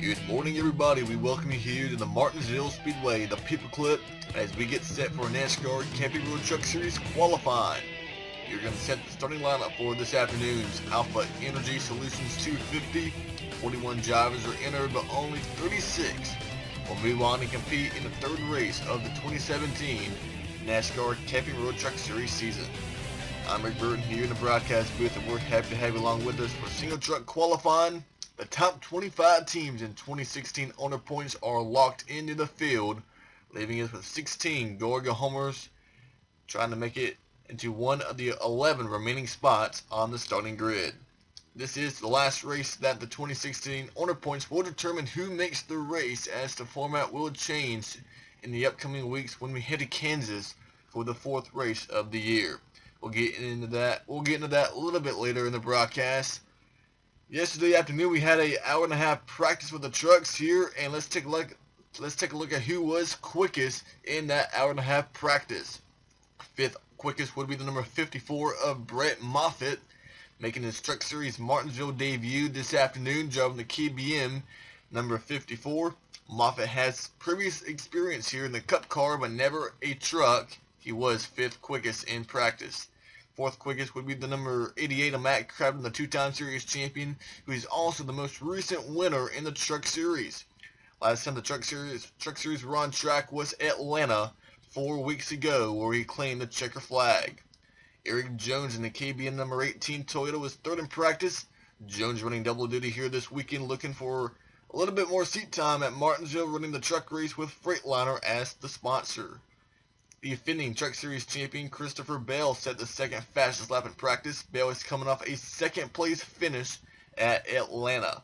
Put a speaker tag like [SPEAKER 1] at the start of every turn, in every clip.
[SPEAKER 1] Good morning, everybody. We welcome you here to the Martinsville Speedway, the Paperclip, as we get set for NASCAR Camping Road Truck Series qualifying. You're going to set the starting lineup for this afternoon's Alpha Energy Solutions 250. 41 drivers are entered, but only 36 will move on and compete in the third race of the 2017 NASCAR Camping Road Truck Series season. I'm Rick Burton here in the broadcast booth, and we're happy to have you along with us for single truck qualifying. The top 25 teams in 2016 owner points are locked into the field, leaving us with 16 Gorga homers trying to make it into one of the 11 remaining spots on the starting grid. This is the last race that the 2016 owner points will determine who makes the race, as the format will change in the upcoming weeks when we head to Kansas for the fourth race of the year. We'll get into that a little bit later in the broadcast. Yesterday afternoon we had an hour and a half practice with the trucks here, and let's take a look at who was quickest in that hour and a half practice. Fifth quickest would be the number 54 of Brett Moffitt, making his Truck Series Martinsville debut this afternoon, driving the KBM number 54. Moffitt has previous experience here in the Cup car, but never a truck. He was fifth quickest in practice. Fourth quickest would be the number 88 of Matt Crabtree, the two-time series champion, who is also the most recent winner in the Truck Series. Last time the Truck Series were on track was Atlanta 4 weeks ago, where he claimed the checker flag. Eric Jones in the KBM number 18 Toyota was third in practice. Jones running double duty here this weekend, looking for a little bit more seat time at Martinsville, running the truck race with Freightliner as the sponsor. The defending Truck Series champion Christopher Bell set the second fastest lap in practice. Bell is coming off a second place finish at Atlanta.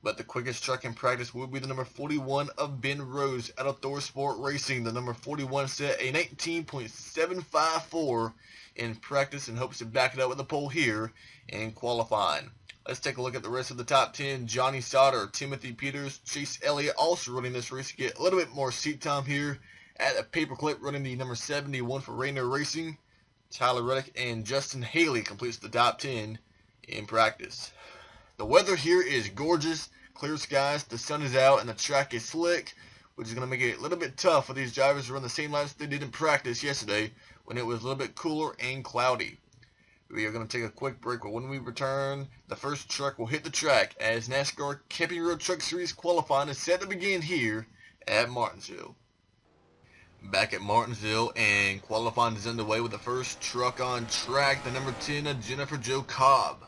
[SPEAKER 1] But the quickest truck in practice will be the number 41 of Ben Rose out of Thor Sport Racing. The number 41 set a 19.754 in practice and hopes to back it up with a pole here in qualifying. Let's take a look at the rest of the top 10. Johnny Sauter, Timothy Peters, Chase Elliott also running this race to get a little bit more seat time here at a Paperclip, running the number 71 for Rainier Racing. Tyler Reddick and Justin Haley completes the top 10 in practice. The weather here is gorgeous, clear skies, the sun is out, and the track is slick, which is going to make it a little bit tough for these drivers to run the same laps they did in practice yesterday when it was a little bit cooler and cloudy. We are going to take a quick break, but when we return, the first truck will hit the track as NASCAR Camping Road Truck Series qualifying is set to begin here at Martinsville. Back at Martinsville, and qualifying is underway with the first truck on track, the number 10 of Jennifer Jo Cobb,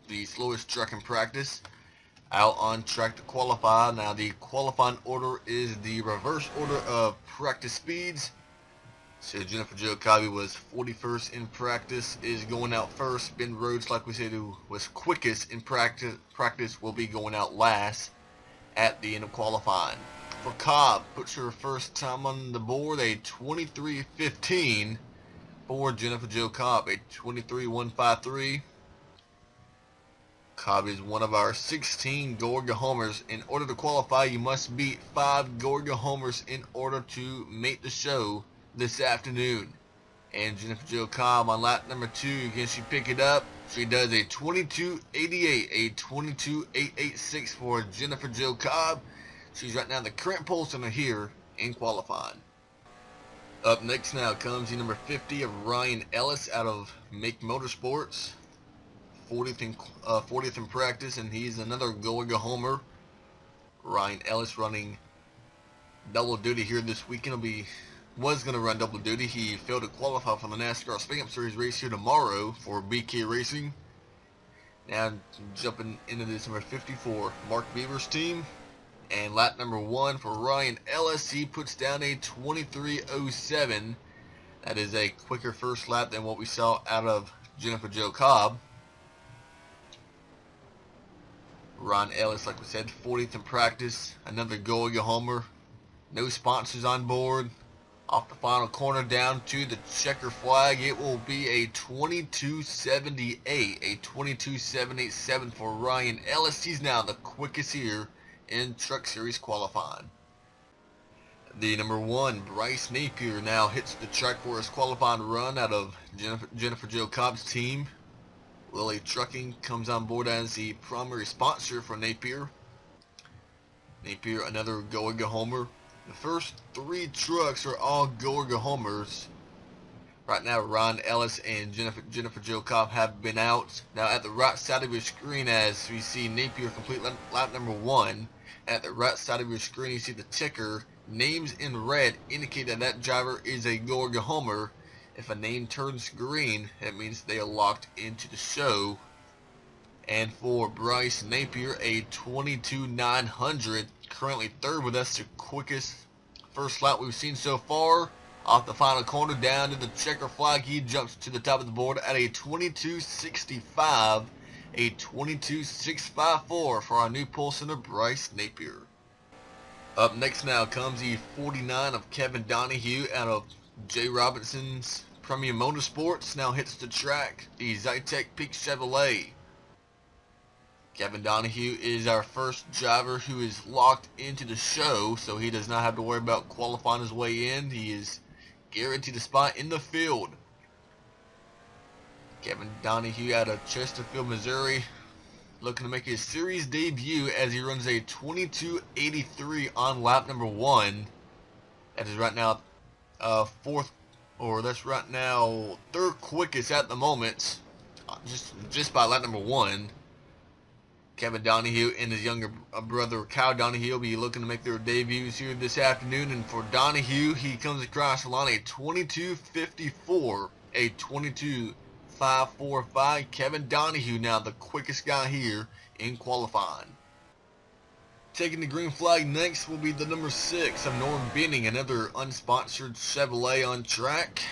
[SPEAKER 1] the slowest truck in practice, out on track to qualify. Now the qualifying order is the reverse order of practice speeds. So Jennifer Jo Cobb was 41st in practice, is going out first. Ben Rhodes, like we said, who was quickest in practice will be going out last at the end of qualifying. For Cobb, puts her first time on the board, a 23:15 for Jennifer Jo Cobb, a 23:153. Cobb is one of our 16 Gorga homers. In order to qualify, you must beat 5 Gorga homers in order to make the show this afternoon. And Jennifer Jo Cobb on lap number 2, can she pick it up? She does, a 22:88, a 22:886 for Jennifer Jo Cobb. She's right now the current pole sitter here in qualifying. Up next now comes the number 50 of Ryan Ellis out of Make Motorsports. 40th in practice, and he's another Gorga homer. Ryan Ellis running double duty here this weekend. Was going to run double duty. He failed to qualify for the NASCAR Spam Series race here tomorrow for BK Racing. Now jumping into this number 54, Mark Beaver's team. And lap number 1 for Ryan Ellis, he puts down a 23:07. That is a quicker first lap than what we saw out of Jennifer Jo Cobb. Ryan Ellis, like we said, 40th in practice, another Gorga homer. No sponsors on board. Off the final corner down to the checker flag, it will be a 22:78, a 22:787 for Ryan Ellis. He's now the quickest here in Truck Series qualifying. The number 1, Bryce Napier, now hits the track for his qualifying run out of Jennifer Jo Cobb's team. Lilly Trucking comes on board as the primary sponsor for Napier. Napier, another go-go homer. The first three trucks are all go-go homers. Right now, Ron Ellis and Jennifer Jo Cobb have been out. Now, at the right side of your screen, as we see Napier complete lap number 1, at the right side of your screen, you see the ticker. Names in red indicate that that driver is a go-go homer. If a name turns green, it means they are locked into the show. And for Bryce Napier, a 22.900, currently third with us, the quickest first lap we've seen so far. Off the final corner down to the checker flag, he jumps to the top of the board at a 22.65, a 22.654 for our new pole center, Bryce Napier. Up next now comes the 49 of Kevin Donahue out of J. Robinson's Premium Motorsports. Now hits the track, the Zytek Peak Chevrolet. Kevin Donahue is our first driver who is locked into the show, so he does not have to worry about qualifying his way in. He is guaranteed a spot in the field. Kevin Donahue out of Chesterfield, Missouri, looking to make his series debut as he runs a 22.83 on lap number 1. That is right now third quickest at the moment, just by lap number 1. Kevin Donahue and his younger brother Kyle Donahue will be looking to make their debuts here this afternoon. And for Donahue, he comes across the line a 22.54, a 22.545. Kevin Donahue now the quickest guy here in qualifying. Taking the green flag next will be the number 6 of Norm Benning, another unsponsored Chevrolet on track.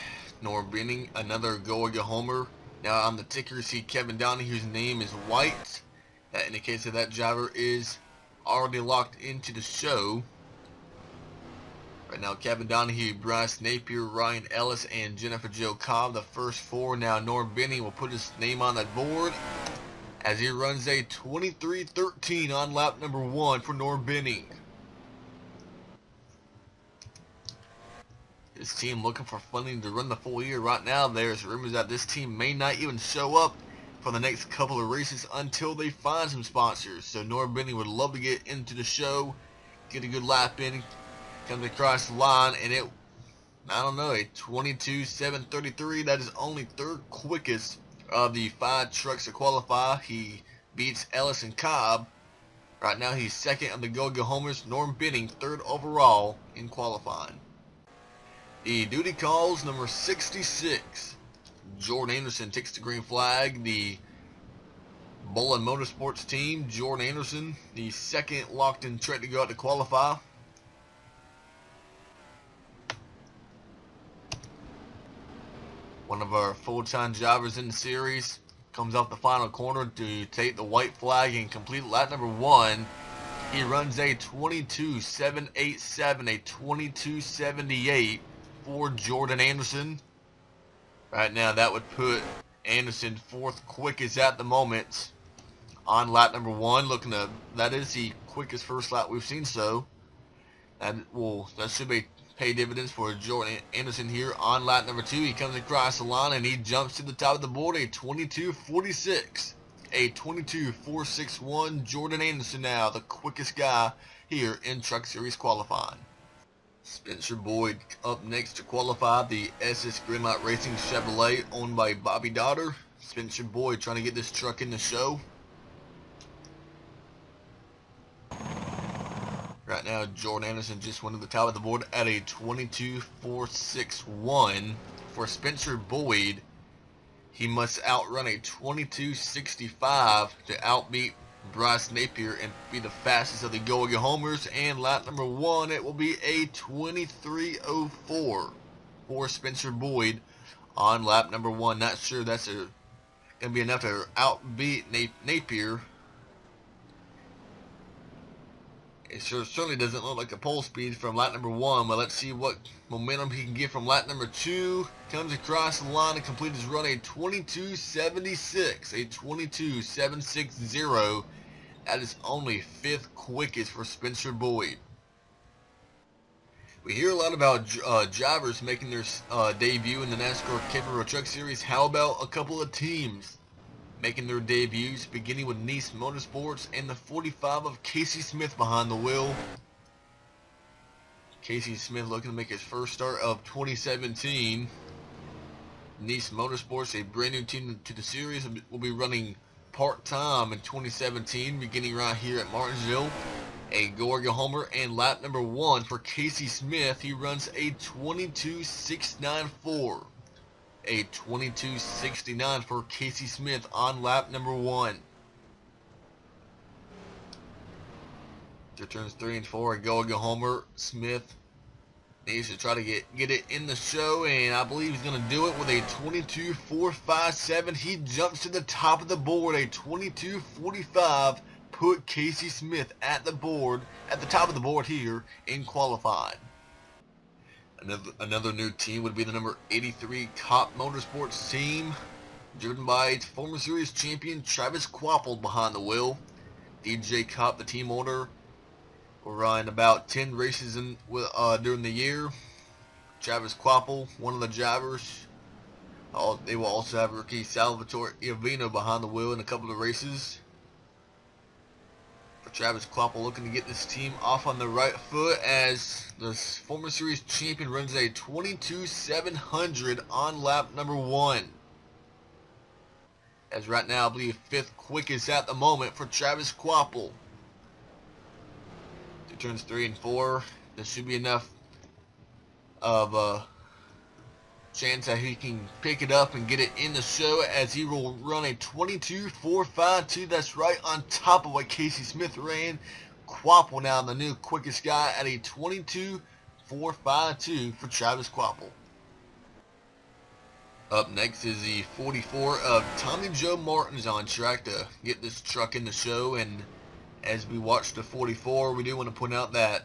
[SPEAKER 1] Norm Benning, another go-go homer. Now on the ticker, you see Kevin Donahue's name is white. That indicates that that driver is already locked into the show. Right now, Kevin Donahue, Bryce Napier, Ryan Ellis, and Jennifer Jo Cobb, the first 4. Now, Norm Benning will put his name on that board as he runs a 23.13 on lap number 1 for Norm Benning. This team looking for funding to run the full year. Right now, there's rumors that this team may not even show up for the next couple of races until they find some sponsors. So Norm Benning would love to get into the show, get a good lap in, comes across the line, and a 22.733. That is only third quickest of the 5 trucks to qualify. He beats Ellis and Cobb. Right now he's second of the go-go homers. Norm Benning third overall in qualifying. The duty calls number 66. Jordan Anderson takes the green flag. The Bolin Motorsports team, Jordan Anderson, the second locked in truck to go out to qualify. One of our full-time drivers in the series comes off the final corner to take the white flag and complete lap number 1. He runs a 22.787, a 22.78 for Jordan Anderson. Right now, that would put Anderson 4th quickest at the moment on lap number 1. That is the quickest first lap we've seen. So that should pay dividends for Jordan Anderson here on lap number 2. He comes across the line and he jumps to the top of the board, a 22.46, a 22.461. Jordan Anderson now the quickest guy here in Truck Series qualifying. Spencer Boyd up next to qualify, the SS Greenlight Racing Chevrolet owned by Bobby Dotter. Spencer Boyd trying to get this truck in the show. Right now, Jordan Anderson just went to the top of the board at a 22.461. For Spencer Boyd, he must outrun a 22.65 to outbeat Bryce Napier and be the fastest of the go-go homers. And lap number 1, it will be a 23.04 for Spencer Boyd on lap number 1. Not sure that's going to be enough to outbeat Napier. It certainly doesn't look like a pole speed from lap number 1, but let's see what momentum he can get from lap number 2. Comes across the line and completes his run a 22.76, a 22.760. That is only 5th quickest for Spencer Boyd. We hear a lot about drivers making their debut in the NASCAR Cape Truck Series. How about a couple of teams making their debuts, beginning with Nice Motorsports and the 45 of Casey Smith behind the wheel. Casey Smith looking to make his first start of 2017. Nice Motorsports, a brand new team to the series, will be running part-time in 2017, beginning right here at Martinsville. A go-or-go homer and lap number 1 for Casey Smith. He runs a 22.694. A 22.69 for Casey Smith on lap number 1. To turns 3 and 4, a go-or-go homer. Smith needs to try to get it in the show, and I believe he's going to do it with a 22.457. He jumps to the top of the board. A 22.45 put Casey Smith at the top of the board here in qualifying. Another new team would be the number 83 Cop Motorsports team, driven by its former series champion Travis Quapple behind the wheel. DJ Cop, the team owner, will run about 10 races during the year. Travis Quapple, one of the drivers. They will also have rookie Salvatore Iovino behind the wheel in a couple of races. For Travis Quapple, looking to get this team off on the right foot as the former series champion runs a 22.700 on lap number 1. As right now, I believe 5th quickest at the moment for Travis Quapple. It turns 3 and 4. This should be enough of a chance that he can pick it up and get it in the show, as he will run a 22.452. That's right on top of what Casey Smith ran. Quapple now the new quickest guy at a 22.452 for Travis Quapple. Up next is the 44 of Tommy Joe Martins on track to get this truck in the show. And as we watch the 44, we do want to point out that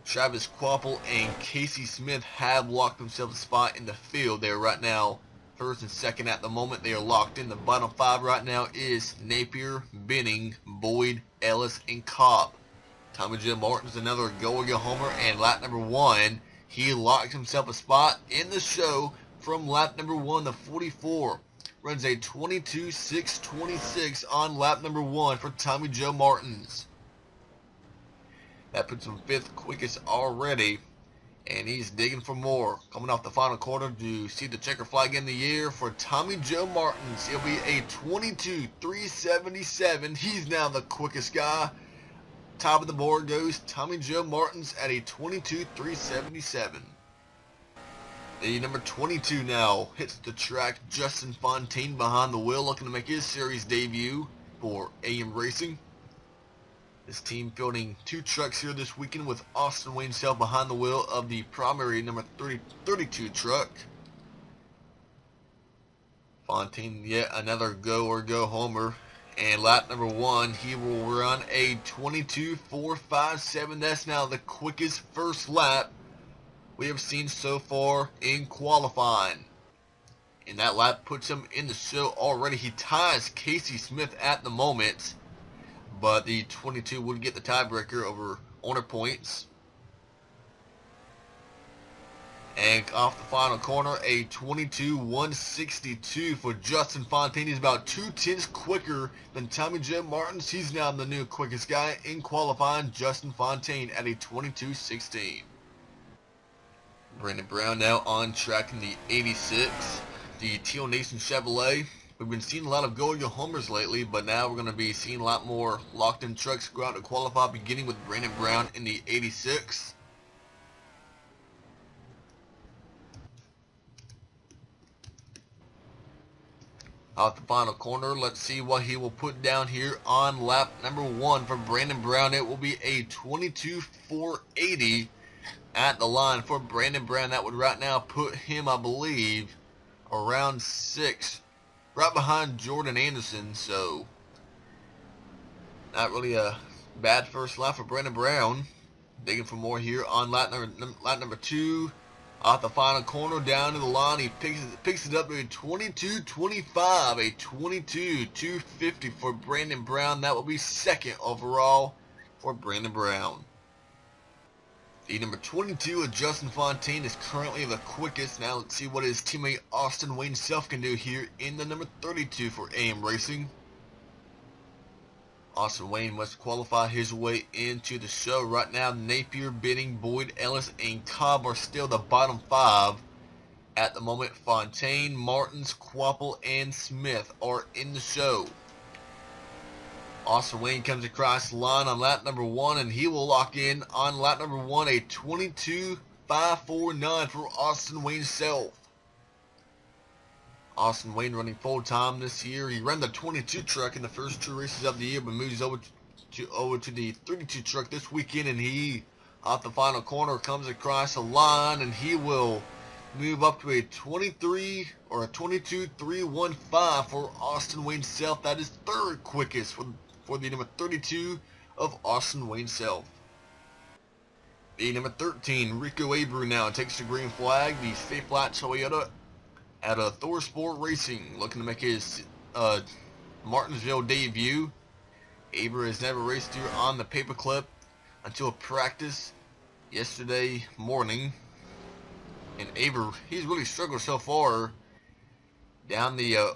[SPEAKER 1] Travis Quapple and Casey Smith have locked themselves a spot in the field. They are right now first and second at the moment. They are locked in. The bottom 5 right now is Napier, Benning, Boyd, Ellis, and Cobb. Tommy Joe Martins, another go-or-go homer, and lap number 1, he locked himself a spot in the show from lap number 1. The 44 runs a 22.626 on lap number 1 for Tommy Joe Martins. That puts him 5th quickest already, and he's digging for more. Coming off the final corner to see the checker flag in the air for Tommy Joe Martins. It'll be a 22.377. He's now the quickest guy. Top of the board goes Tommy Joe Martins at a 22.377. The number 22 now hits the track. Justin Fontaine behind the wheel, looking to make his series debut for AM Racing. This team fielding 2 trucks here this weekend, with Austin Wainsell behind the wheel of the primary number 32 truck. Fontaine, yet another go-or-go homer. And lap number 1, he will run a 22.457. That's now the quickest first lap we have seen so far in qualifying. And that lap puts him in the show already. He ties Casey Smith at the moment, but the 22 would get the tiebreaker over owner points. And off the final corner, a 22.162 for Justin Fontaine. He's about 2/10 quicker than Tommy Joe Martins. He's now the new quickest guy in qualifying, Justin Fontaine, at a 22.16. Brandon Brown now on track in the 86, the Teal Nation Chevrolet. We've been seeing a lot of go-or-go homers lately, but now we're going to be seeing a lot more locked-in trucks go out to qualify, beginning with Brandon Brown in the 86. Out the final corner, let's see what he will put down here on lap number 1 for Brandon Brown. It will be a 22.480 at the line for Brandon Brown. That would right now put him, I believe, around 6, right behind Jordan Anderson. So not really a bad first lap for Brandon Brown. Digging for more here on lap number 2. Off the final corner, down to the line, he picks it up to a 22.25, a 22.250 for Brandon Brown. That will be 2nd overall for Brandon Brown. The number 22 of Justin Fontaine is currently the quickest. Now let's see what his teammate Austin Wayne Self can do here in the number 32 for AM Racing. Austin Wayne must qualify his way into the show. Right now, Napier, Benning, Boyd, Ellis, and Cobb are still the bottom 5. At the moment, Fontaine, Martins, Quapple, and Smith are in the show. Austin Wayne comes across the line on lap number 1, and he will lock in on lap number 1 a 22.549 for Austin Wayne Self. Austin Wayne running full time this year. He ran the 22 truck in the first 2 races of the year, but moves over to the 32 truck this weekend, and he, off the final corner, comes across the line, and he will move up to a 23 or a 22.315 for Austin Wayne Self. That is 3rd quickest for the number 32 of Austin Wayne Self. The number 13, Rico Abreu, now takes the green flag. The Stay Flat Toyota at Thor Sport Racing, looking to make his Martinsville debut. Abreu has never raced here on the Paperclip until practice yesterday morning. And Abreu, he's really struggled so far down the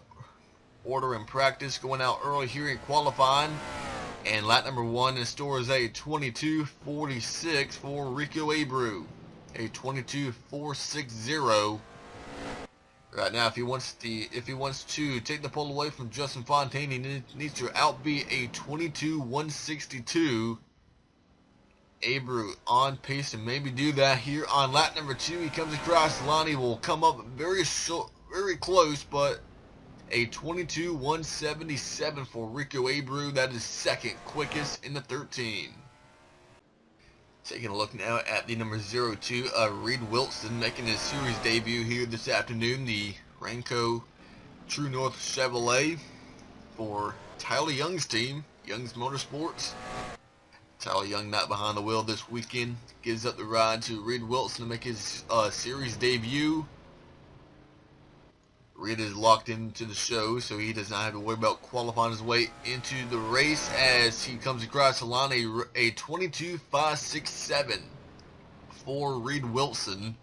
[SPEAKER 1] order in practice, going out early here in qualifying. And lap number 1 in store is a 22.46 for Rico Abreu. A 22.460. Right now, if he wants to take the pole away from Justin Fontaine, he needs to outbeat a 22.162. Abreu on pace to maybe do that here on lap number 2. He comes across the line. He will come up very close, but a 22.177 for Rico Abreu. That is 2nd quickest in the 13. Taking a look now at the number 02, Reed Wilson, making his series debut here this afternoon. The Ranco True North Chevrolet for Tyler Young's team, Young's Motorsports. Tyler Young not behind the wheel this weekend. Gives up the ride to Reed Wilson to make his series debut. Reed is locked into the show, so he does not have to worry about qualifying his way into the race as he comes across the line a 22.567 for Reed Wilson.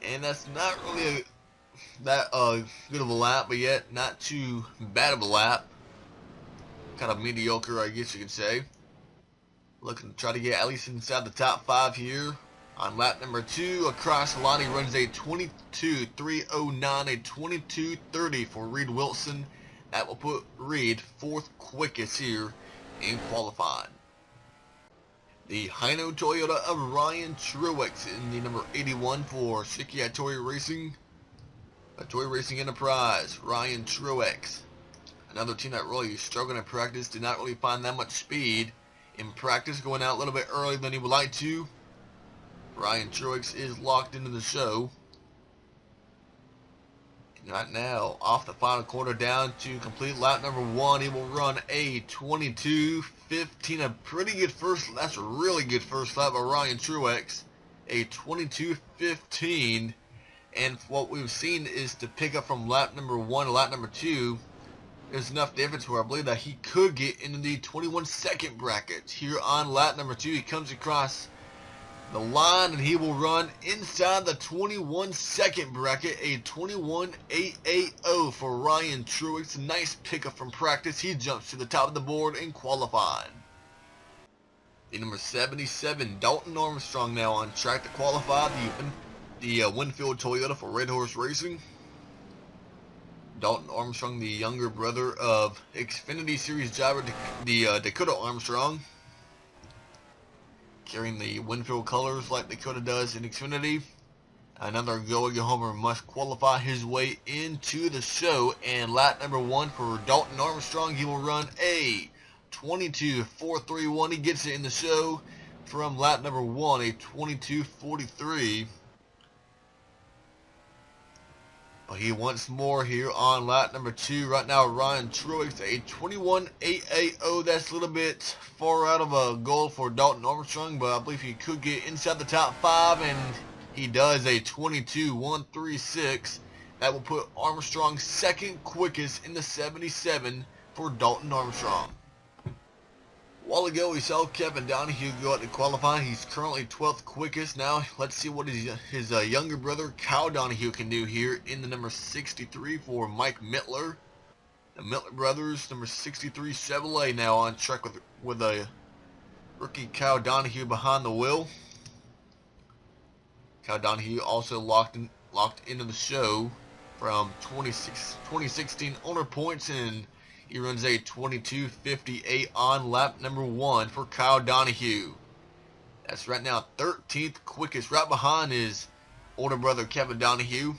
[SPEAKER 1] And that's not really that good of a lap, but yet not too bad of a lap. Kind of mediocre, I guess you could say. Looking to try to get at least inside the top 5 here. On lap number 2, across the line, he runs a 22.309, a 22.30 for Reed Wilson. That will put Reed 4th quickest here in qualifying. The Hino Toyota of Ryan Truex in the number 81 for Shikia Toy Racing. A Toy Racing Enterprise, Ryan Truex. Another team that really struggled in practice, did not really find that much speed in practice, going out a little bit earlier than he would like to. Ryan Truex is locked into the show. And right now, off the final quarter down to complete lap number 1, he will run a 22.15. A pretty good first, that's a really good first lap by Ryan Truex. A 22.15. And what we've seen is to pick up from lap number 1 to lap number 2, there's enough difference where I believe that he could get into the 21-second bracket. Here on lap number 2, he comes across the line and he will run inside the 21-second bracket, a 21.880 for Ryan Truex. Nice pickup from practice. He jumps to the top of the board in qualifying. The number 77, Dalton Armstrong, now on track to qualify the Winfield Toyota for Red Horse Racing. Dalton Armstrong, the younger brother of Xfinity Series driver Dakota Armstrong, carrying the Winfield colors like Dakota does in Xfinity. Another going homer must qualify his way into the show, and lap number 1 for Dalton Armstrong, he will run a 22.431. He gets it in the show from lap number 1, a 22.43. But he wants more here on lap number 2. Right now, Ryan Truex, a 21.880. That's a little bit far out of a goal for Dalton Armstrong, but I believe he could get inside the top 5, and he does, a 22.136. That will put Armstrong 2nd quickest in the 77 for Dalton Armstrong. A while ago we saw Kevin Donahue go out to qualify. He's currently 12th quickest. Now let's see what his younger brother Kyle Donahue can do here in the number 63 for Mike Mittler. The Mittler brothers, number 63 Chevrolet, now on track with a rookie Kyle Donahue behind the wheel. Kyle Donahue also locked into the show from 2016 owner points, and he runs a 22:58 on lap number 1 for Kyle Donahue. That's right now 13th quickest, right behind his older brother Kevin Donahue.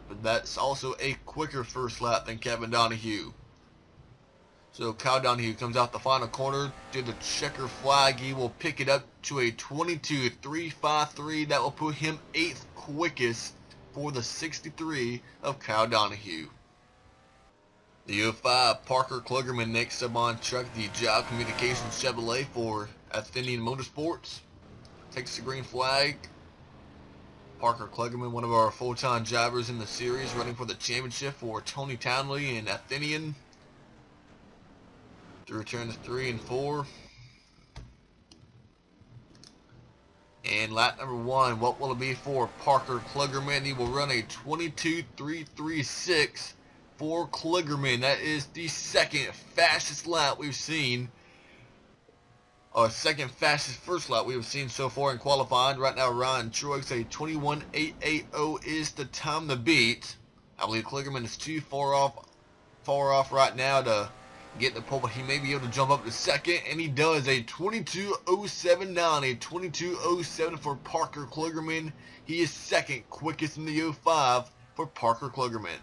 [SPEAKER 1] But that's also a quicker first lap than Kevin Donahue. So Kyle Donahue comes out the final corner to the checker flag. He will pick it up to a 22:353. That will put him 8th quickest for the 63 of Kyle Donahue. The 05 Parker Klugerman next up on track, the Job Communications Chevrolet for Athenian Motorsports. Takes the green flag. Parker Klugerman, one of our full-time drivers in the series, running for the championship for Tony Townley and Athenian. Through turns 3 and 4. And lap number 1, what will it be for Parker Klugerman? He will run a 22:336 for Klugerman. That is the second fastest lap we've seen, or second fastest first lap we've seen so far in qualifying. Right now, Ryan Truex, a 21:880 is the time to beat. I believe Klugerman is too far off right now to get the pole, but he may be able to jump up to second, and he does. A 22:079, a 22:07 for Parker Klugerman. He is second quickest in the 05 for Parker Klugerman.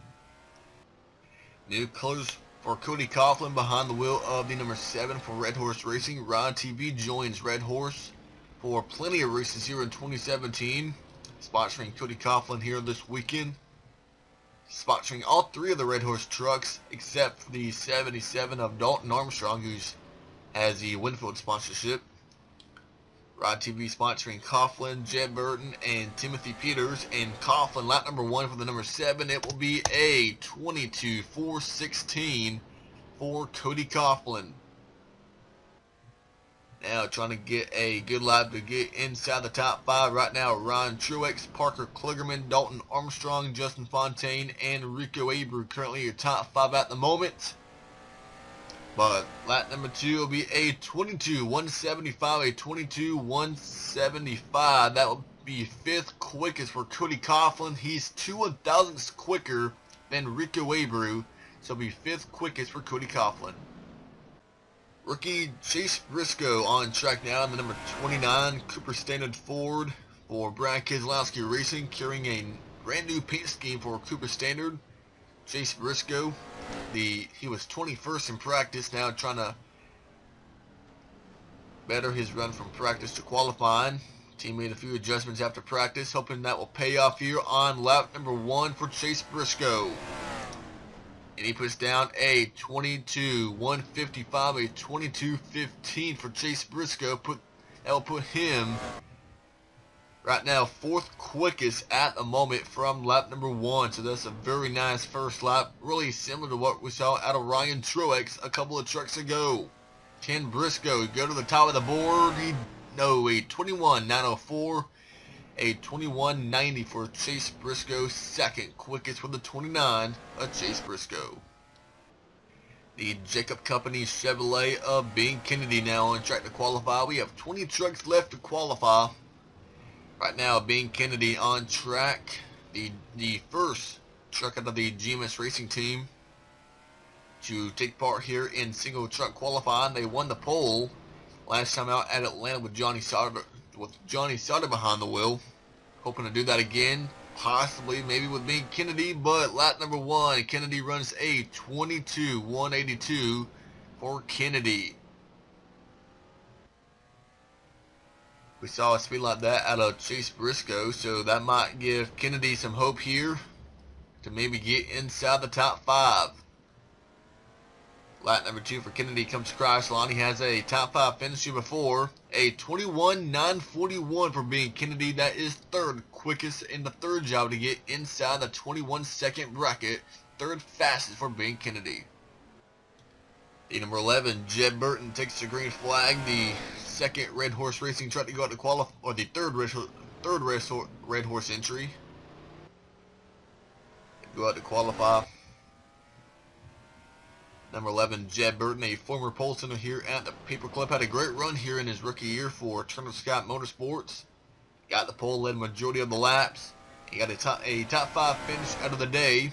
[SPEAKER 1] New colors for Cody Coughlin behind the wheel of the number 7 for Red Horse Racing. Rod TV joins Red Horse for plenty of races here in 2017. Sponsoring Cody Coughlin here this weekend. Sponsoring all 3 of the Red Horse trucks except for the 77 of Dalton Armstrong, who has the Winfield sponsorship. Rod TV sponsoring Coughlin, Jed Burton, and Timothy Peters. And Coughlin, lap number 1 for the number 7. It will be a 22:416 for Cody Coughlin. Now trying to get a good lap to get inside the top 5 right now. Ryan Truex, Parker Klugerman, Dalton Armstrong, Justin Fontaine, and Rico Abreu currently your top 5 at the moment. But lap number 2 will be a 22:175, a 22:175. That will be 5th quickest for Cody Coughlin. He's 2/1000ths quicker than Rico Abreu, so it'll be 5th quickest for Cody Coughlin. Rookie Chase Briscoe on track now in the number 29 Cooper Standard Ford for Brad Keselowski Racing, carrying a brand new paint scheme for Cooper Standard. Chase Briscoe, he was 21st in practice, now trying to better his run from practice to qualifying. Team made a few adjustments after practice, hoping that will pay off here on lap number 1 for Chase Briscoe. And he puts down a 22:155, a 22:15 for Chase Briscoe. That will put him right now 4th quickest at the moment from lap number 1. So that's a very nice first lap, really similar to what we saw out of Ryan Truex a couple of trucks ago. Ken Briscoe go to the top of the board. A 21:904, a 21:90 for Chase Briscoe, 2nd quickest for the 29 of Chase Briscoe. The Jacob Company Chevrolet of Bing Kennedy now on track to qualify. We have 20 trucks left to qualify. Right now, Bing Kennedy on track. The first truck out of the GMS Racing team to take part here in single truck qualifying. They won the pole last time out at Atlanta with Johnny Sauter behind the wheel. Hoping to do that again, possibly maybe with Bing Kennedy, but lap number 1, Kennedy runs a 22:182 for Kennedy. We saw a speed like that out of Chase Briscoe, so that might give Kennedy some hope here to maybe get inside the top 5. Lap number 2 for Kennedy comes across the line. He has a top 5 finish here before. A 21:941 for Bing Kennedy. That is 3rd quickest in the 3rd job to get inside the 21-second bracket. 3rd fastest for Bing Kennedy. The number 11, Jed Burton, takes the green flag. The second Red Horse Racing truck to go out to qualify, or the third Red Horse entry. Go out to qualify. Number 11, Jed Burton, a former pole sitter here at the Paperclip, had a great run here in his rookie year for Turner Scott Motorsports. Got the pole, led majority of the laps. He got a top 5 finish out of the day.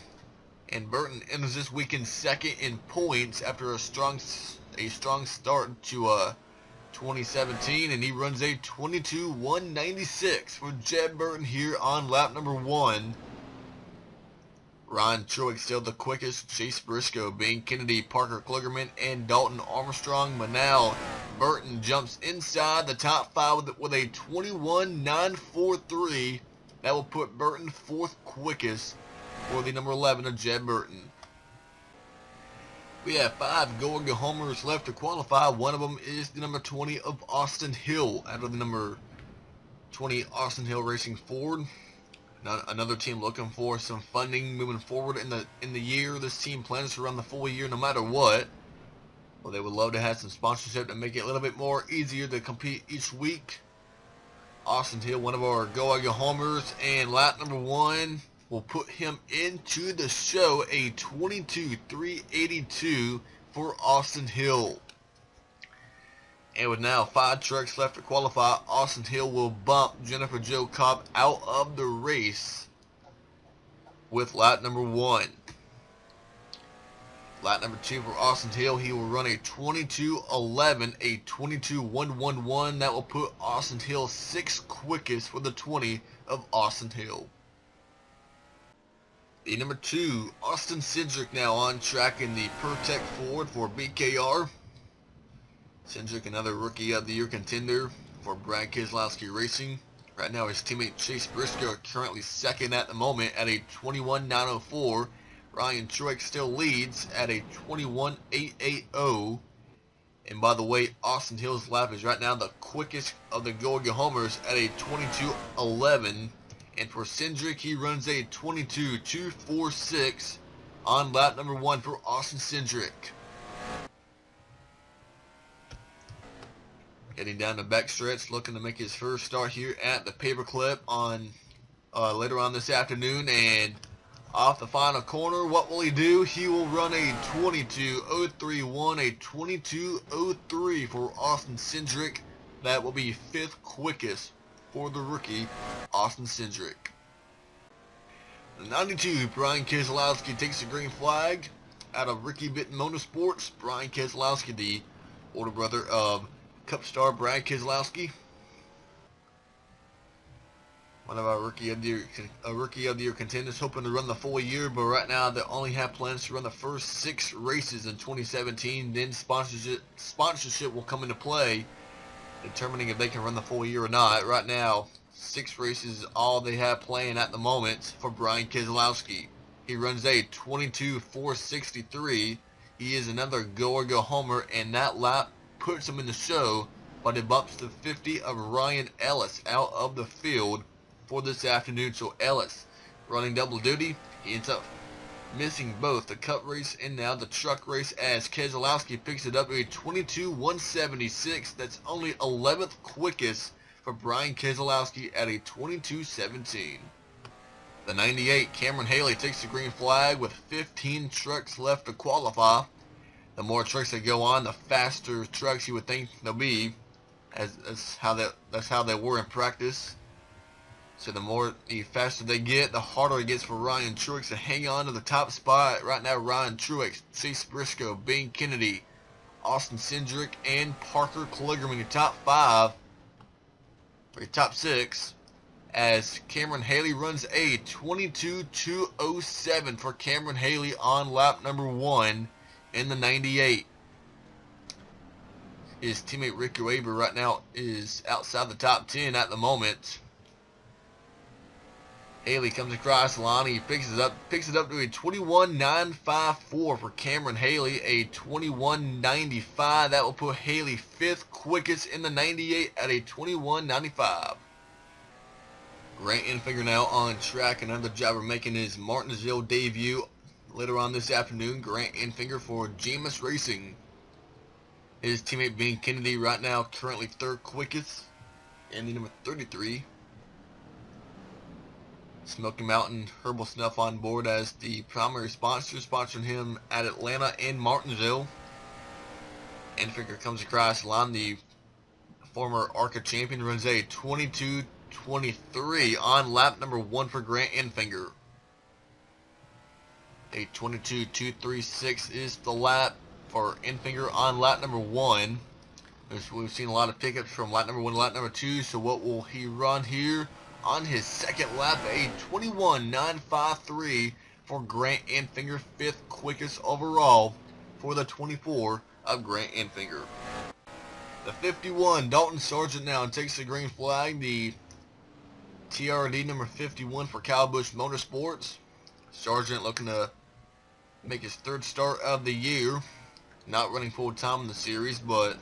[SPEAKER 1] And Burton enters this weekend second in points after a strong start to 2017, and he runs a 22:196 for Jed Burton here on lap number 1. Ryan Truex still the quickest, Chase Briscoe, Bing Kennedy, Parker Kligerman, and Dalton Armstrong, but now Burton jumps inside the top 5 with a 21:943. That will put Burton 4th quickest for the number 11 of Jed Burton. We have 5 go homers left to qualify. One of them is the number 20 of Austin Hill, out of the number 20 Austin Hill Racing Ford. Another team looking for some funding moving forward in the year. This team plans to run the full year no matter what. Well, they would love to have some sponsorship to make it a little bit more easier to compete each week. Austin Hill, one of our go homers, and lap number 1 will put him into the show, a 22:382 for Austin Hill. And with now 5 trucks left to qualify, Austin Hill will bump Jennifer Jo Cobb out of the race with lap number 1. Lap number 2 for Austin Hill, he will run a 22:11, a 22:111. That will put Austin Hill 6th quickest for the 20 of Austin Hill. The number 2, Austin Cindric, now on track in the Pertec Ford for BKR. Cindric, another Rookie of the Year contender for Brad Keselowski Racing. Right now his teammate Chase Briscoe currently second at the moment at a 21:904. Ryan Truex still leads at a 21:880. And by the way, Austin Hill's lap is right now the quickest of the go homers at a 22:11. And for Cindric, he runs a 22:246 on lap number 1 for Austin Cindric. Getting down the backstretch, looking to make his first start here at the Paperclip on later on this afternoon. And off the final corner, what will he do? He will run a 22:031, a 22:03 for Austin Cindric. That will be 5th quickest for the rookie, Austin Cindric. The 92, Brian Keselowski, takes the green flag out of Ricky Bitton Motorsports. Brian Keselowski, the older brother of Cup star Brad Keselowski. One of our Rookie of the Year contenders, hoping to run the full year, but right now they only have plans to run the first 6 races in 2017. Then sponsorship will come into play, determining if they can run the full year or not. Right now, 6 races is all they have playing at the moment for Brian Keselowski. He runs a 22:463. He is another go homer, and that lap puts him in the show, but it bumps the 50 of Ryan Ellis out of the field for this afternoon. So Ellis running double duty. He ends up missing both the Cup race and now the truck race, as Keselowski picks it up a 22:176. That's only 11th quickest for Brian Keselowski at a 22:17. The 98, Cameron Haley, takes the green flag with 15 trucks left to qualify. The more trucks that go on, the faster trucks you would think they'll be. That's how they were in practice. So the faster they get, the harder it gets for Ryan Truex to hang on to the top spot. Right now, Ryan Truex, Chase Briscoe, Bing Kennedy, Austin Cindric, and Parker Kligerman, your top 5, or your top 6, as Cameron Haley runs a 22:207 for Cameron Haley on lap number 1 in the 98. His teammate Ricky Weber right now is outside the top 10 at the moment. Haley comes across the line. He picks it up to a 21:954 for Cameron Haley, a 21:95. That will put Haley 5th quickest in the 98 at a 21:95. Grant Enfinger now on track. Another driver making his Martinsville debut later on this afternoon. Grant Enfinger for GMS Racing. His teammate being Kennedy right now currently 3rd quickest. And the number 33. Smoky Mountain Herbal Snuff on board as the primary sponsor, sponsoring him at Atlanta and Martinsville. Enfinger comes across the line. The former ARCA champion runs a 22:23 on lap number 1 for Grant Enfinger. A 22:236 is the lap for Enfinger on lap number 1. We've seen a lot of pickups from lap number 1 to lap number 2, so what will he run here on his second lap? A 21:953 for Grant Enfinger, 5th quickest overall for the 24 of Grant Enfinger. The 51, Dalton Sargent now takes the green flag. The TRD number 51 for Kyle Busch Motorsports. Sargent looking to make his 3rd start of the year. Not running full time in the series, but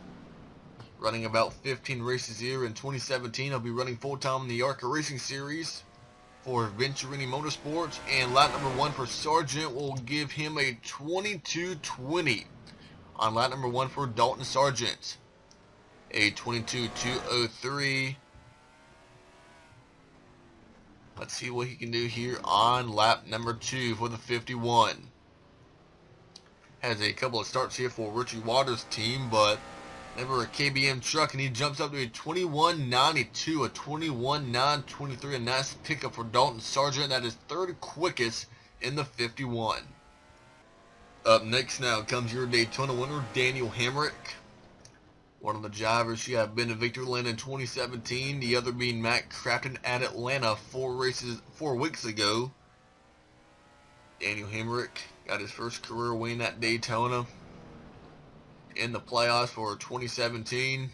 [SPEAKER 1] running about 15 races here. In 2017, he'll be running full time in the ARCA Racing Series for Venturini Motorsports. And lap number 1 for Sargent will give him a 22:20 on lap number 1 for Dalton Sargent. A 22:203. Let's see what he can do here on lap number 2 for the 51. Has a couple of starts here for Richie Waters' team, but never a KBM truck, and he jumps up to a 21:92, a 21:923, a nice pickup for Dalton Sargent. That is 3rd quickest in the 51. Up next now comes your Daytona winner, Daniel Hemrick. One of the drivers who have been to Victoryland in 2017, the other being Matt Crafton at Atlanta 4 weeks ago. Daniel Hemrick got his first career win at Daytona in the playoffs for 2017.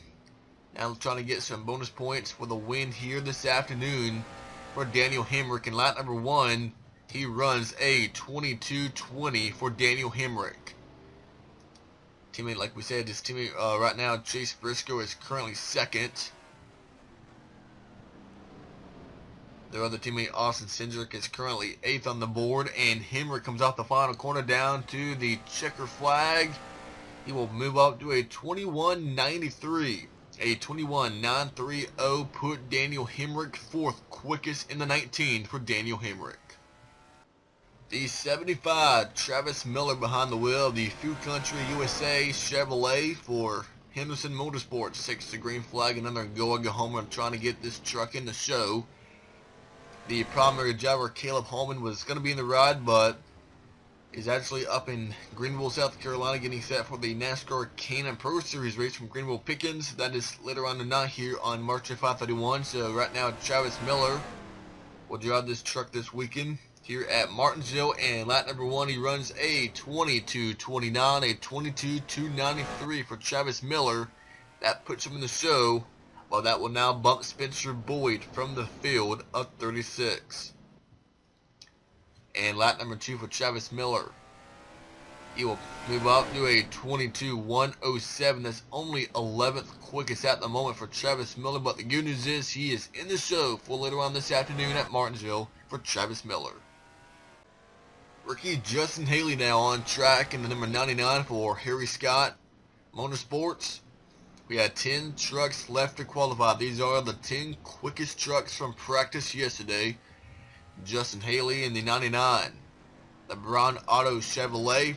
[SPEAKER 1] Now trying to get some bonus points for the win here this afternoon for Daniel Hemrick. In lap number 1, he runs a 22:20 for Daniel Hemrick. Teammate, like we said, his teammate right now, Chase Briscoe, is currently 2nd. Their other teammate, Austin Cindric, is currently 8th on the board, and Hemrick comes off the final corner down to the checker flag. He will move up to a 21:93. A 21:930 put Daniel Hemrick 4th quickest in the 19 for Daniel Hemrick. The 75, Travis Miller behind the wheel of the Food Country USA Chevrolet for Henderson Motorsports. Takes the green flag, another go homer, trying to get this truck in the show. The primary driver, Caleb Holman, was going to be in the ride, but is actually up in Greenville, South Carolina, getting set for the NASCAR Can-Am Pro Series race from Greenville Pickens. That is later on tonight here on March 531. So right now, Travis Miller will drive this truck this weekend here at Martinsville, and lap number 1, he runs a 22:29, a 22:293 for Travis Miller. That puts him in the show, while that will now bump Spencer Boyd from the field of 36. And lap number 2 for Travis Miller, he will move up to a 22:107. That's only 11th quickest at the moment for Travis Miller, but the good news is he is in the show for later on this afternoon at Martinsville for Travis Miller. Rookie Justin Haley now on track in the number 99 for Harry Scott Motorsports. We had 10 trucks left to qualify. These are the 10 quickest trucks from practice yesterday. Justin Haley in the 99. The Brown Auto Chevrolet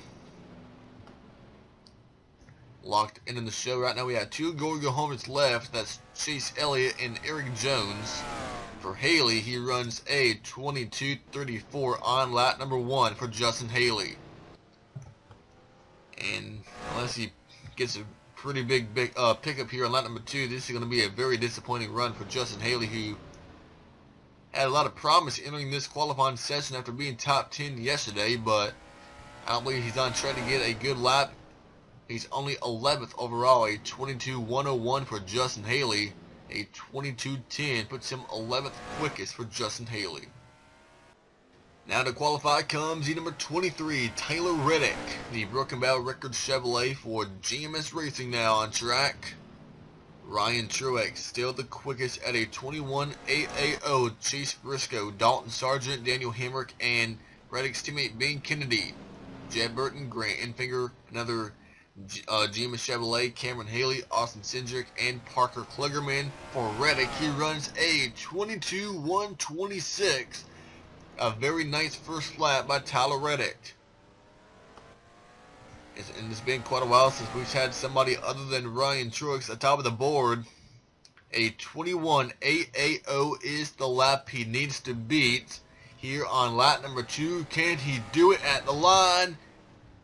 [SPEAKER 1] locked in the show right now. We have 2 go homers left. That's Chase Elliott and Eric Jones. For Haley, he runs a 22:34 on lap number 1 for Justin Haley. And unless he gets a pretty big pickup here on lap number 2, this is going to be a very disappointing run for Justin Haley, who had a lot of promise entering this qualifying session after being top 10 yesterday, but I don't believe he's on track to get a good lap. He's only 11th overall, a 22:101 for Justin Haley. A 22:10 puts him 11th quickest for Justin Haley. Now to qualify comes the number 23, Taylor Reddick. The Broken Bow Records Chevrolet for GMS Racing now on track. Ryan Truex still the quickest at a 21:880. Chase Briscoe, Dalton Sargent, Daniel Hemrick, and Reddick's teammate Ben Kennedy. Jed Burton, Grant Enfinger, another Gima Chevrolet, Cameron Haley, Austin Cindric, and Parker Kligerman. For Reddick, he runs a 22-126. A very nice first lap by Tyler Reddick. And it's been quite a while since we've had somebody other than Ryan Truex at the top of the board. A 21.880 is the lap he needs to beat here on lap number 2. Can he do it at the line?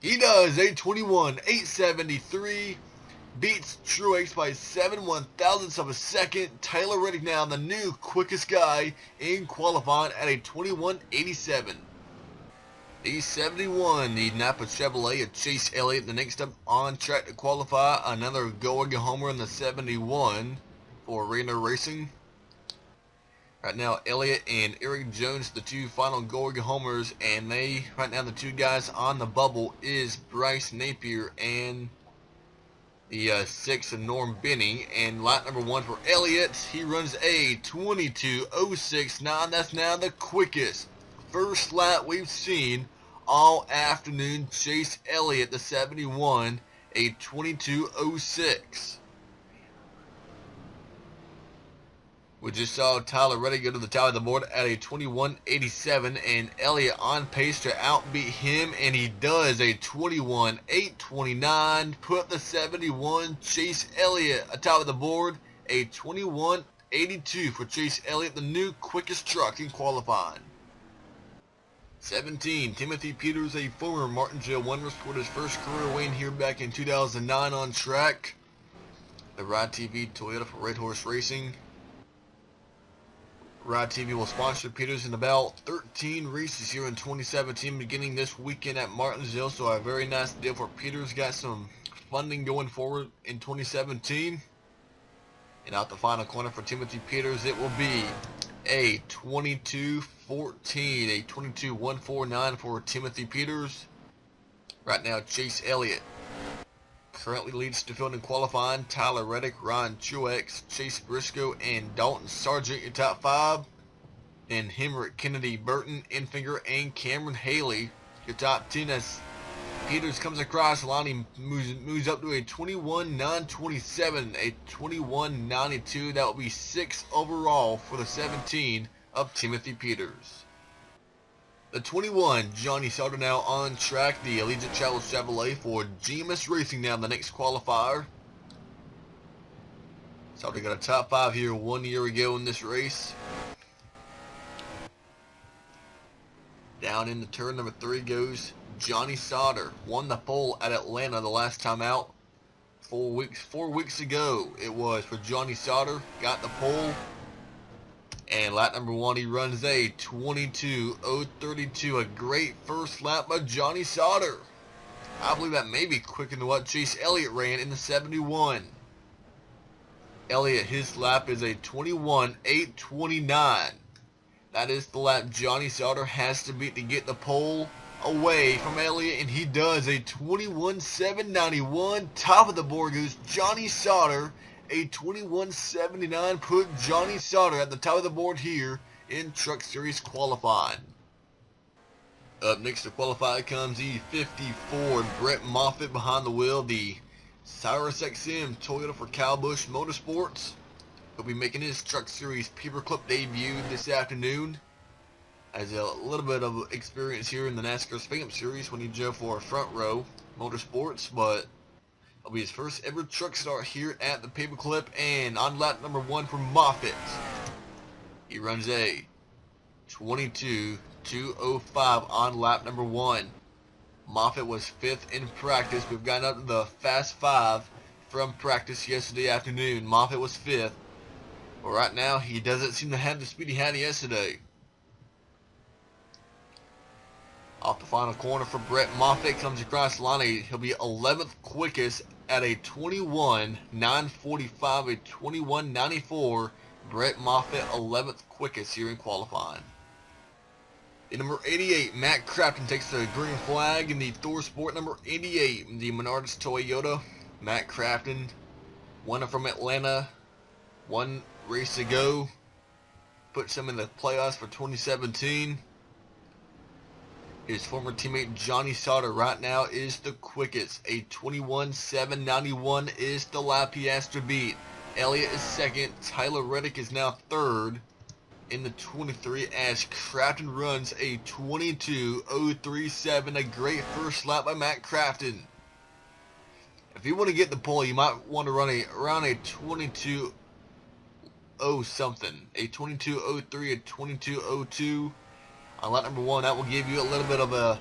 [SPEAKER 1] He does. A 21.873. Beats Truex by 7/1,000ths of a second. Tyler Reddick now the new quickest guy in qualifying at a 21.87. The 71, the Napa Chevrolet of Chase Elliott, the next up on track to qualify. Another going homer in the 71 for Reno Racing. Right now, Elliott and Eric Jones, the two final going homers, and right now the two guys on the bubble is Bryce Napier and the 6 of Norm Benny. And lap number 1 for Elliott, he runs a 22.069. That's now the quickest first lap we've seen all afternoon. Chase Elliott, the 71, a 22.06. We just saw Tyler Reddick go to the top of the board at a 21.87, and Elliott on pace to outbeat him, and he does. A 21.829. Put the 71 Chase Elliott atop of the board. A 21.82 for Chase Elliott, the new quickest truck in qualifying. 17, Timothy Peters, a former Martinsville winner, scored his first career win here back in 2009 on track. The Ride TV Toyota for Red Horse Racing. Ride TV will sponsor Peters in about 13 races here in 2017, beginning this weekend at Martinsville. So a very nice deal for Peters. Got some funding going forward in 2017. And out the final corner for Timothy Peters, it will be a 22.14, a 22.149 for Timothy Peters. Right now, Chase Elliott currently leads the field in qualifying. Tyler Reddick, Ryan Truex, Chase Briscoe, and Dalton Sargent, your top 5. And Hemrick, Kennedy, Burton, Enfinger, and Cameron Haley, your top 10. As Peters comes across the line, he moves up to a 21.927, a 21.92. That will be 6 overall for the 17 of Timothy Peters. The 21, Johnny Sauter now on track, the Allegiant Travel Chevrolet for GMS Racing now the next qualifier. Sauter got a top 5 here 1 year ago in this race. Down into turn number 3 goes Johnny Sauter. Won the pole at Atlanta the last time out. 4 weeks ago it was for Johnny Sauter. Got the pole. And lap number 1, he runs a 22.032. A great first lap by Johnny Sauter. I believe that may be quicker than what Chase Elliott ran in the 71. Elliott, his lap is a 21.829. That is the lap Johnny Sauter has to beat to get the pole away from Elliott, and he does. A 21.791. Top of the board goes Johnny Sauter. A 21.79 put Johnny Sauter at the top of the board here in Truck Series qualifying. Up next to qualify comes the 54 Brett Moffitt behind the wheel, the Cyrus XM Toyota for Kyle Busch Motorsports. He'll be making his Truck Series Paperclip debut this afternoon. Has a little bit of experience here in the NASCAR Spam Series when he drove for Front Row Motorsports, but it'll be his first ever truck start here at the Paperclip. And on lap number 1 for Moffitt, he runs a 22.205 on lap number 1. Moffitt was 5th in practice. We've gotten up to the Fast 5 from practice yesterday afternoon. Moffitt was 5th. But right now, he doesn't seem to have the speed he had yesterday. Off the final corner for Brett Moffitt, comes across the line. He'll be 11th quickest at a 21.945, a 21.94. Brett Moffitt, 11th quickest here in qualifying. The number 88, Matt Crafton, takes the green flag in the Thor Sport number 88, the Menards Toyota. Matt Crafton, winner from Atlanta, 1 race ago, puts him in the playoffs for 2017. His former teammate Johnny Sauter right now is the quickest. A 21.791 is the lap he has to beat. Elliott is second. Tyler Reddick is now third in the 23 as Crafton runs a 22.037. A great first lap by Matt Crafton. If you want to get the pole, you might want to run around a 22.0 something. A 22.03, a 22.02. On lap number 1, that will give you a little bit of a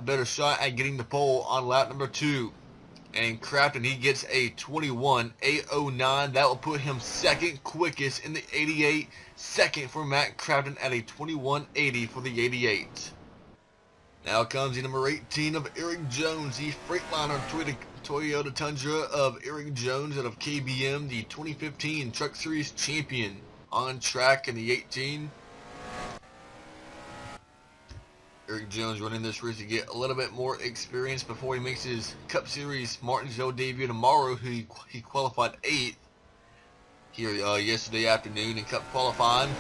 [SPEAKER 1] better shot at getting the pole on lap number 2. And Crafton, he gets a 21.809. That will put him second quickest in the 88. Second for Matt Crafton at a 21.80 for the 88. Now comes the number 18 of Eric Jones, the Freightliner Toyota Tundra of Eric Jones out of KBM, the 2015 Truck Series champion. On track in the 18. Eric Jones running this race to get a little bit more experience before he makes his Cup Series Martinsville debut tomorrow. He qualified 8th here yesterday afternoon in Cup qualifying.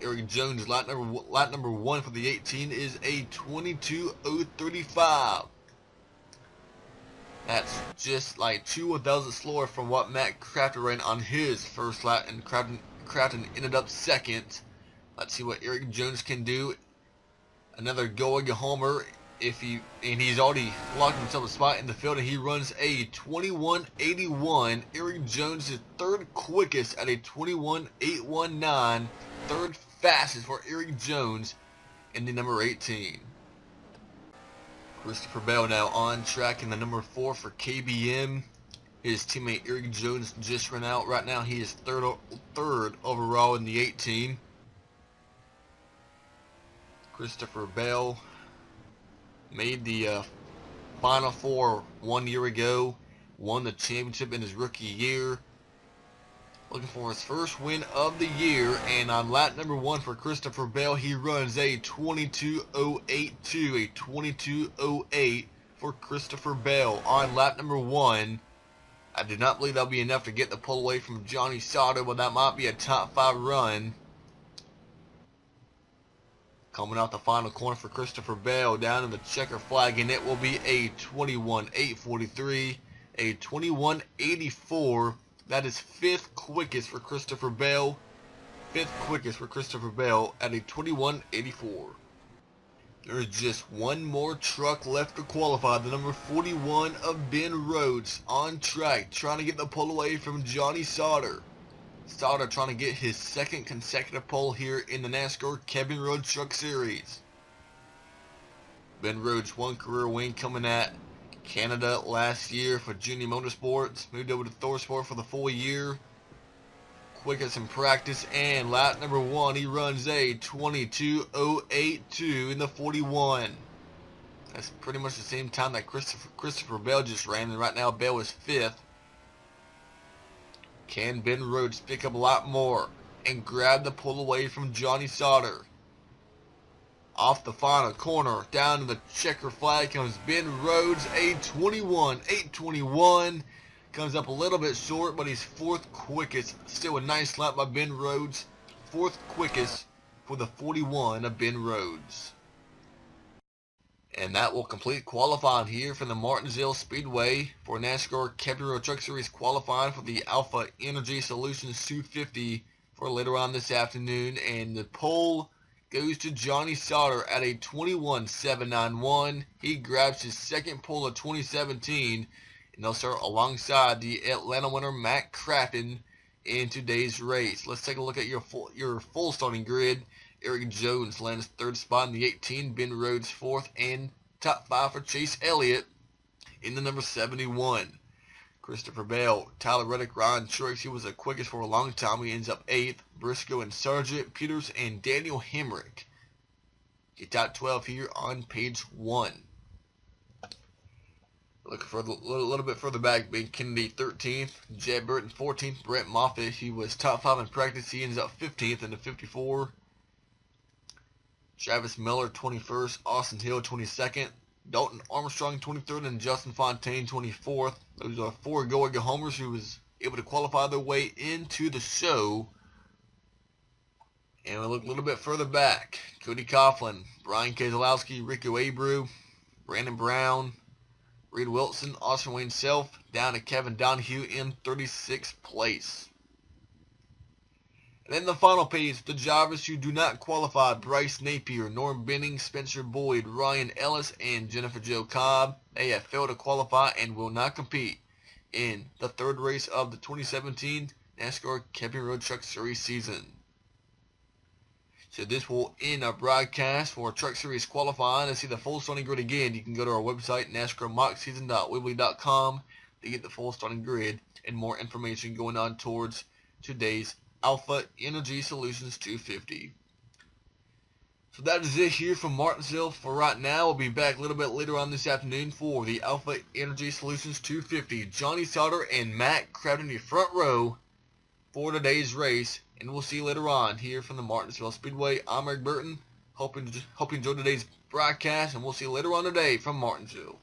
[SPEAKER 1] Eric Jones, lap number 1 for the 18 is a 22.035. That's just like 2/1000 slower from what Matt Crafton ran on his first lap, and Crafton ended up second. Let's see what Eric Jones can do. Another going homer he's already locked himself a spot in the field, and he runs a 21.81. Eric Jones is third quickest at a 21.819. Third fastest for Eric Jones in the number 18. Christopher Bell now on track in the number 4 for KBM. His teammate Eric Jones just ran out. Right now he is third overall in the 18. Christopher Bell made the Final Four 1 year ago, won the championship in his rookie year. Looking for his first win of the year, and on lap number 1 for Christopher Bell, he runs a 22.082, a 22.08 for Christopher Bell on lap number 1. I do not believe that'll be enough to get the pole away from Johnny Sauter, but that might be a top 5 run. Coming out the final corner for Christopher Bell down in the checker flag, and it will be a 21.843, a 21.84. That is 5th quickest for Christopher Bell. 5th quickest for Christopher Bell at a 21.84. There's just one more truck left to qualify. The number 41 of Ben Rhodes on track, trying to get the pole away from Johnny Sauter. Sauter trying to get his second consecutive pole here in the NASCAR Cabin Road Truck Series. Ben Rhodes, one career win coming at Canada last year for Junior Motorsports. Moved over to ThorSport for the full year. Quickest in practice, and lap number 1 he runs a 22.082 in the 41. That's pretty much the same time that Christopher Bell just ran, and right now Bell is 5th. Can Ben Rhodes pick up a lot more and grab the pole away from Johnny Sauter? Off the final corner, down to the checker flag comes Ben Rhodes, a 21.821. Comes up a little bit short, but he's 4th quickest. Still a nice lap by Ben Rhodes. 4th quickest for the 41 of Ben Rhodes. And that will complete qualifying here from the Martinsville Speedway for NASCAR Cabin Road Truck Series qualifying for the Alpha Energy Solutions 250 for later on this afternoon. And the pole goes to Johnny Sauter at a 21.791. He grabs his second pole of 2017, and they'll start alongside the Atlanta winner Matt Crafton in today's race. Let's take a look at your full starting grid. Eric Jones lands 3rd spot in the 18. Ben Rhodes 4th, and top 5 for Chase Elliott in the number 71. Christopher Bell, Tyler Reddick, Ryan Truex, he was the quickest for a long time. He ends up 8th. Briscoe and Sargent, Peters, and Daniel Hemrick. Get top 12 here on page 1. Looking for a little bit further back, Ben Kennedy 13th, Jed Burton 14th, Brett Moffitt, he was top 5 in practice. He ends up 15th in the 54. Travis Miller 21st, Austin Hill 22nd, Dalton Armstrong 23rd, and Justin Fontaine 24th. Those are 4 going homers who was able to qualify their way into the show. And we look a little bit further back. Cody Coughlin, Brian Keselowski, Rico Abreu, Brandon Brown, Reed Wilson, Austin Wayne Self, down to Kevin Donahue in 36th place. And then the final page, the drivers who do not qualify: Bryce Napier, Norm Benning, Spencer Boyd, Ryan Ellis, and Jennifer Jo Cobb. They have failed to qualify and will not compete in the third race of the 2017 NASCAR Camping Road Truck Series season. So this will end our broadcast for Truck Series qualifying. To see the full starting grid again, you can go to our website, NASCARMockSeason.weebly.com, to get the full starting grid and more information going on towards today's Alpha Energy Solutions 250. So that is it here from Martinsville for right now. We'll be back a little bit later on this afternoon for the Alpha Energy Solutions 250. Johnny Sauter and Matt crowding the front row for today's race, and we'll see you later on here from the Martinsville Speedway. I'm Eric Burton. Hope you enjoyed today's broadcast, and we'll see you later on today from Martinsville.